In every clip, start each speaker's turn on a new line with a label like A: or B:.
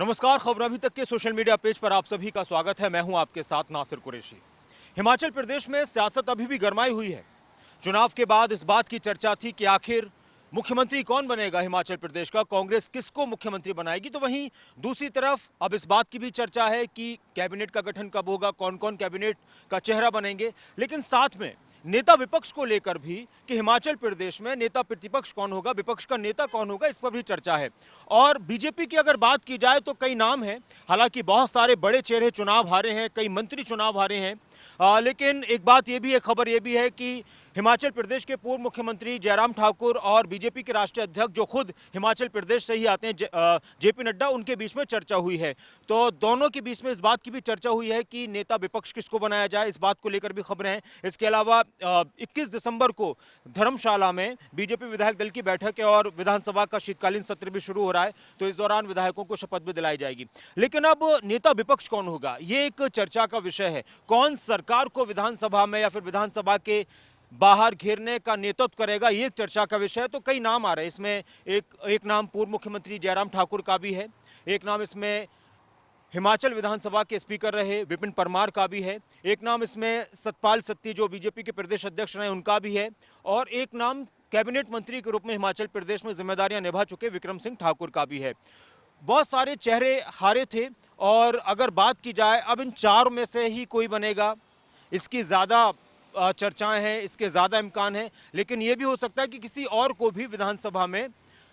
A: नमस्कार, खबर अभी तक के सोशल मीडिया पेज पर आप सभी का स्वागत है। मैं हूं आपके साथ नासिर कुरैशी। हिमाचल प्रदेश में सियासत अभी भी गरमाई हुई है। चुनाव के बाद इस बात की चर्चा थी कि आखिर मुख्यमंत्री कौन बनेगा हिमाचल प्रदेश का, कांग्रेस किसको मुख्यमंत्री बनाएगी। तो वहीं दूसरी तरफ अब इस बात की भी चर्चा है कि कैबिनेट का गठन कब होगा, कौन कौन कैबिनेट का चेहरा बनेंगे। लेकिन साथ में नेता विपक्ष को लेकर भी कि हिमाचल प्रदेश में नेता प्रतिपक्ष कौन होगा, विपक्ष का नेता कौन होगा, इस पर भी चर्चा है। और बीजेपी की अगर बात की जाए तो कई नाम हैं। हालांकि बहुत सारे बड़े चेहरे चुनाव हारे हैं, कई मंत्री चुनाव हारे हैं। लेकिन एक बात यह भी है, खबर यह भी है कि हिमाचल प्रदेश के पूर्व मुख्यमंत्री जयराम ठाकुर और बीजेपी के राष्ट्रीय अध्यक्ष जो खुद हिमाचल प्रदेश से ही आते हैं, जेपी नड्डा, उनके बीच में चर्चा हुई है। तो दोनों के बीच में इस बात की भी चर्चा हुई है कि नेता विपक्ष किसको बनाया जाए, इस बात को लेकर भी खबरें हैं। इसके अलावा 21 दिसंबर को धर्मशाला में बीजेपी विधायक दल की बैठक है और विधानसभा का शीतकालीन सत्र भी शुरू हो रहा है। तो इस दौरान विधायकों को शपथ भी दिलाई जाएगी। लेकिन अब नेता विपक्ष कौन होगा, ये एक चर्चा का विषय है। कौन सरकार को विधानसभा में या फिर विधानसभा के बाहर घेरने का नेतृत्व करेगा, ये एक चर्चा का विषय है। तो कई नाम आ रहे हैं इसमें। एक नाम पूर्व मुख्यमंत्री जयराम ठाकुर का भी है, एक नाम इसमें हिमाचल विधानसभा के स्पीकर रहे विपिन परमार का भी है, एक नाम इसमें सतपाल सत्ती जो बीजेपी के प्रदेश अध्यक्ष रहे उनका भी है, और एक नाम कैबिनेट मंत्री के रूप में हिमाचल प्रदेश में जिम्मेदारियां निभा चुके विक्रम सिंह ठाकुर का भी है। बहुत सारे चेहरे हारे थे और अगर बात की जाए अब इन चार में से ही कोई बनेगा, इसकी ज़्यादा चर्चाएं हैं, इसके ज़्यादा इम्कान है। लेकिन ये भी हो सकता है कि किसी और को भी विधानसभा में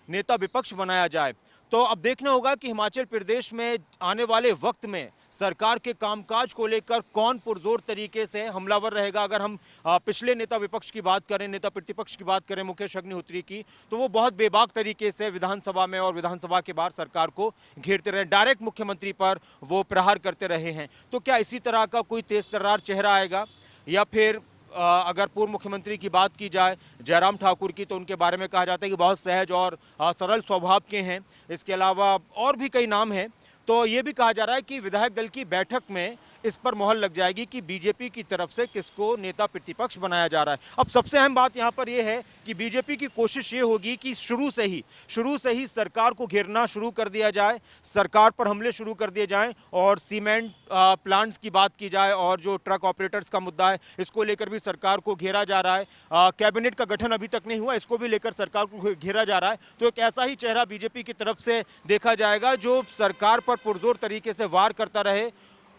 A: नेता विपक्ष बनाया जाए। तो अब देखना होगा कि हिमाचल प्रदेश में आने वाले वक्त में सरकार के कामकाज को लेकर कौन पुरजोर तरीके से हमलावर रहेगा। अगर हम पिछले नेता विपक्ष की बात करें, नेता प्रतिपक्ष की बात करें, मुकेश अग्निहोत्री की, तो वो बहुत बेबाक तरीके से विधानसभा में और विधानसभा के बाहर सरकार को घेरते रहे, डायरेक्ट मुख्यमंत्री पर वो प्रहार करते रहे हैं। तो क्या इसी तरह का कोई तेज तर्रार चेहरा आएगा, या फिर अगर पूर्व मुख्यमंत्री की बात की जाए जयराम ठाकुर की, तो उनके बारे में कहा जाता है कि बहुत सहज और सरल स्वभाव के हैं। इसके अलावा और भी कई नाम हैं। तो ये भी कहा जा रहा है कि विधायक दल की बैठक में इस पर मोहर लग जाएगी कि बीजेपी की तरफ से किसको नेता प्रतिपक्ष बनाया जा रहा है। अब सबसे अहम बात यहाँ पर यह है कि बीजेपी की कोशिश ये होगी कि शुरू से ही सरकार को घेरना शुरू कर दिया जाए, सरकार पर हमले शुरू कर दिए जाएं। और सीमेंट प्लांट्स की बात की जाए और जो ट्रक ऑपरेटर्स का मुद्दा है, इसको लेकर भी सरकार को घेरा जा रहा है। कैबिनेट का गठन अभी तक नहीं हुआ, इसको भी लेकर सरकार को घेरा जा रहा है। तो एक ऐसा ही चेहरा बीजेपी की तरफ से देखा जाएगा जो सरकार पर पुरजोर तरीके से वार करता रहे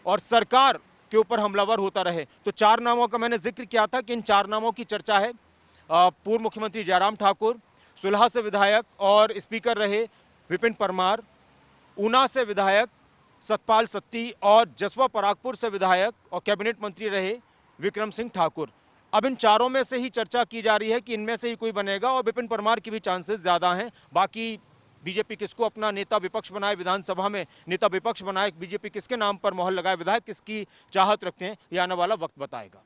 A: और सरकार के ऊपर हमलावर होता रहे। तो चार नामों का मैंने जिक्र किया था कि इन चार नामों की चर्चा है। पूर्व मुख्यमंत्री जयराम ठाकुर, सुलह से विधायक और स्पीकर रहे विपिन परमार, ऊना से विधायक सतपाल सत्ती और जसवा परागपुर से विधायक और कैबिनेट मंत्री रहे विक्रम सिंह ठाकुर। अब इन चारों में से ही चर्चा की जा रही है कि इनमें से ही कोई बनेगा, और विपिन परमार की भी चांसेस ज़्यादा हैं। बाकी बीजेपी किसको अपना नेता विपक्ष बनाए, विधानसभा में नेता विपक्ष बनाए, बीजेपी किसके नाम पर मोहर लगाए, विधायक किसकी चाहत रखते हैं, ये आने वाला वक्त बताएगा।